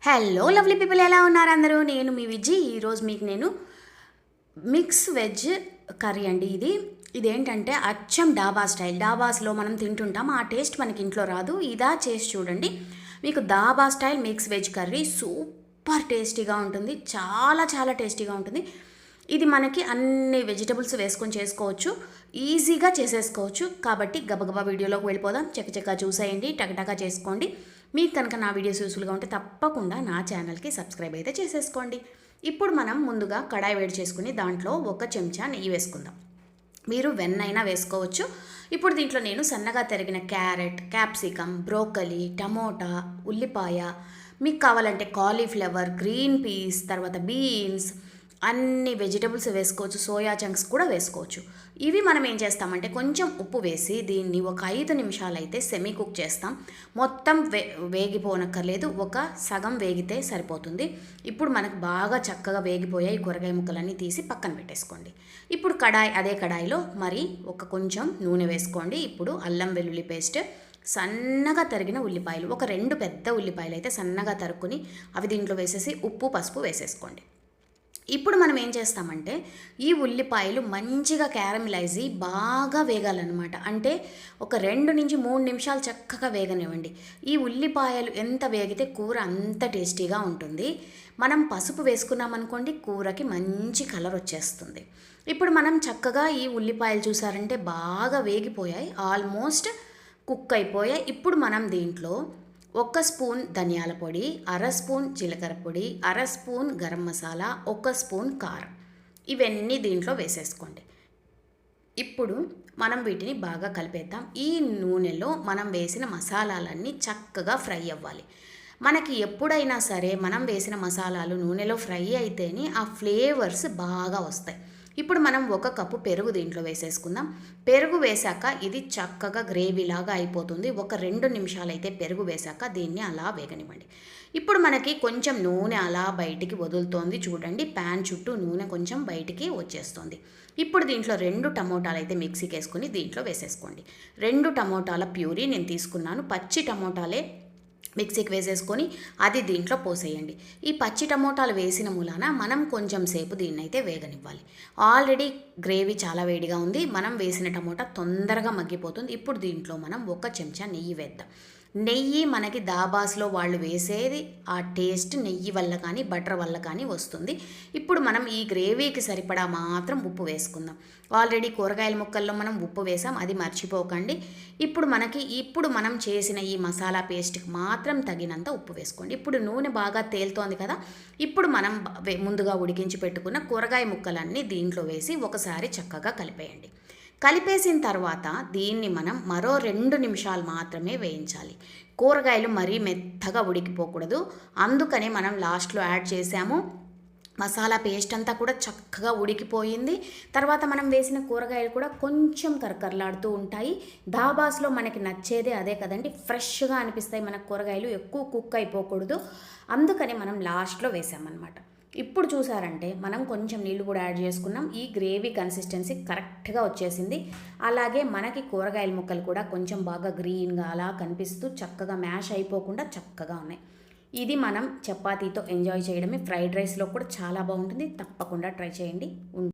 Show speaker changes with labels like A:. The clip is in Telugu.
A: హలో లవ్లీ పీపుల్, ఎలా ఉన్నారు అందరూ? నేను మీ విజ్జి. ఈరోజు మీకు నేను మిక్స్ వెజ్ కర్రీ అండి. ఇదేంటంటే అచ్చం డాబా స్టైల్. డాబాస్లో మనం తింటుంటాం, ఆ టేస్ట్ మనకి ఇంట్లో రాదు. ఇదా చేసి చూడండి, మీకు dhaba style mix veg curry super టేస్టీగా ఉంటుంది. చాలా చాలా టేస్టీగా ఉంటుంది. ఇది మనకి అన్ని వెజిటబుల్స్ వేసుకొని చేసుకోవచ్చు, ఈజీగా చేసేసుకోవచ్చు. కాబట్టి గబగబా వీడియోలోకి వెళ్ళిపోదాం. చక్కచక్క చూసేయండి, టకటకా చేసుకోండి. మీకు కనుక నా వీడియోస్ యూస్ఫుల్గా ఉంటే తప్పకుండా నా ఛానల్కి సబ్స్క్రైబ్ అయితే చేసేసుకోండి. ఇప్పుడు మనం ముందుగా కడాయి వేడి చేసుకుని దాంట్లో 1 చెంచా నెయ్యి వేసుకుందాం. మీరు వెన్నైనా వేసుకోవచ్చు. ఇప్పుడు దీంట్లో నేను సన్నగా తరిగిన క్యారెట్, క్యాప్సికమ్, బ్రోకలీ, టమోటా, ఉల్లిపాయ, మీకు కావాలంటే కాలీఫ్లవర్, గ్రీన్ పీస్, తర్వాత బీన్స్, అన్ని వెజిటబుల్స్ వేసుకోవచ్చు. సోయా చంక్స్ కూడా వేసుకోవచ్చు. ఇవి మనం ఏం చేస్తామంటే కొంచెం ఉప్పు వేసి దీన్ని ఒక 5 నిమిషాలు అయితే సెమీ కుక్ చేస్తాం. మొత్తం వేగిపోనక్కర్లేదు, ఒక సగం వేగితే సరిపోతుంది. ఇప్పుడు మనకు బాగా చక్కగా వేగిపోయాయి. కూరగాయ ముక్కలన్నీ తీసి పక్కన పెట్టేసుకోండి. ఇప్పుడు అదే కడాయిలో మరి కొంచెం నూనె వేసుకోండి. ఇప్పుడు అల్లం వెల్లుల్లి పేస్ట్, సన్నగా తరిగిన ఉల్లిపాయలు, ఒక 2 పెద్ద ఉల్లిపాయలు అయితే సన్నగా తరుక్కుని అవి దీంట్లో వేసేసి ఉప్పు పసుపు వేసేసుకోండి. ఇప్పుడు మనం ఏం చేస్తామంటే ఈ ఉల్లిపాయలు మంచిగా క్యారమిలైజ్ బాగా వేగాలన్నమాట. అంటే ఒక 2 నుంచి 3 నిమిషాలు చక్కగా వేగనివ్వండి. ఈ ఉల్లిపాయలు ఎంత వేగితే కూర అంత టేస్టీగా ఉంటుంది. మనం పసుపు వేసుకున్నామనుకోండి, కూరకి మంచి కలర్ వచ్చేస్తుంది. ఇప్పుడు మనం చక్కగా ఈ ఉల్లిపాయలు చూసారంటే బాగా వేగిపోయాయి, ఆల్మోస్ట్ కుక్ అయిపోయాయి. ఇప్పుడు మనం దీంట్లో 1 స్పూన్ ధనియాల పొడి, 1/2 స్పూన్ జీలకర్ర పొడి, 1/2 స్పూన్ గరం మసాలా, 1 స్పూన్ కారం, ఇవన్నీ దీంట్లో వేసేసుకోండి. ఇప్పుడు మనం వీటిని బాగా కలిపేద్దాం. ఈ నూనెలో మనం వేసిన మసాలాలన్నీ చక్కగా ఫ్రై అవ్వాలి. మనకి ఎప్పుడైనా సరే మనం వేసిన మసాలాలు నూనెలో ఫ్రై అయితేనే ఆ ఫ్లేవర్స్ బాగా వస్తాయి. ఇప్పుడు మనం 1 కప్పు పెరుగు దీంట్లో వేసేసుకుందాం. పెరుగు వేశాక ఇది చక్కగా గ్రేవీలాగా అయిపోతుంది. ఒక 2 నిమిషాలు అయితే పెరుగు వేశాక దీన్ని అలా వేగనివ్వండి. ఇప్పుడు మనకి కొంచెం నూనె అలా బయటికి వదులుతోంది చూడండి, ప్యాన్ చుట్టూ నూనె కొంచెం బయటికి వచ్చేస్తుంది. ఇప్పుడు దీంట్లో 2 టమోటాలు అయితే మిక్సీకి వేసుకుని దీంట్లో వేసేసుకోండి. 2 టమోటాల ప్యూరీ నేను తీసుకున్నాను. పచ్చి టమోటాలే మిక్సీకి వేసేసుకొని అది దీంట్లో పోసేయండి. ఈ పచ్చి టమోటాలు వేసిన మూలాన మనం కొంచెం సేపు దీన్ని అయితే వేగనివ్వాలి. ఆల్రెడీ గ్రేవీ చాలా వేడిగా ఉంది, మనం వేసిన టమోటా తొందరగా మగ్గిపోతుంది. ఇప్పుడు దీంట్లో మనం 1 చెంచా నెయ్యి వేద్దాం. నెయ్యి మనకి దాబాస్లో వాళ్ళు వేసేది ఆ టేస్ట్ నెయ్యి వల్ల కానీ బటర్ వల్ల కానీ వస్తుంది. ఇప్పుడు మనం ఈ గ్రేవీకి సరిపడా మాత్రం ఉప్పు వేసుకుందాం. ఆల్రెడీ కూరగాయల ముక్కల్లో మనం ఉప్పు వేసాం, అది మర్చిపోకండి. ఇప్పుడు మనం చేసిన ఈ మసాలా పేస్ట్కి మాత్రం తగినంత ఉప్పు వేసుకోండి. ఇప్పుడు నూనె బాగా తేలుతోంది కదా, ఇప్పుడు మనం ముందుగా ఉడికించి పెట్టుకున్న కూరగాయ ముక్కలన్నీ దీంట్లో వేసి ఒకసారి చక్కగా కలిపేయండి. కలిపేసిన తర్వాత దీన్ని మనం మరో 2 నిమిషాలు మాత్రమే వేయించాలి. కూరగాయలు మరీ మెత్తగా ఉడికిపోకూడదు, అందుకనే మనం లాస్ట్లో యాడ్ చేసాము. మసాలా పేస్ట్ అంతా కూడా చక్కగా ఉడికిపోయింది. తర్వాత మనం వేసిన కూరగాయలు కూడా కొంచెం కరకరలాడుతూ ఉంటాయి. దాబాస్లో మనకి నచ్చేదే అదే కదండి, ఫ్రెష్గా అనిపిస్తాయి మనకు కూరగాయలు, ఎక్కువ కుక్ అయిపోకూడదు. అందుకని మనం లాస్ట్లో వేసామన్నమాట. ఇప్పుడు చూసారంటే మనం కొంచెం నీళ్ళు కూడా యాడ్ చేసుకున్నాం. ఈ గ్రేవీ కన్సిస్టెన్సీ కరెక్ట్గా వచ్చేసింది. అలాగే మనకి కూరగాయల ముక్కలు కూడా కొంచెం బాగా గ్రీన్గా అలా కనిపిస్తూ చక్కగా మ్యాష్ అయిపోకుండా చక్కగా ఉన్నాయి. ఇది మనం చపాతీతో ఎంజాయ్ చేయడమే. ఫ్రైడ్ రైస్లో కూడా చాలా బాగుంటుంది, తప్పకుండా ట్రై చేయండి.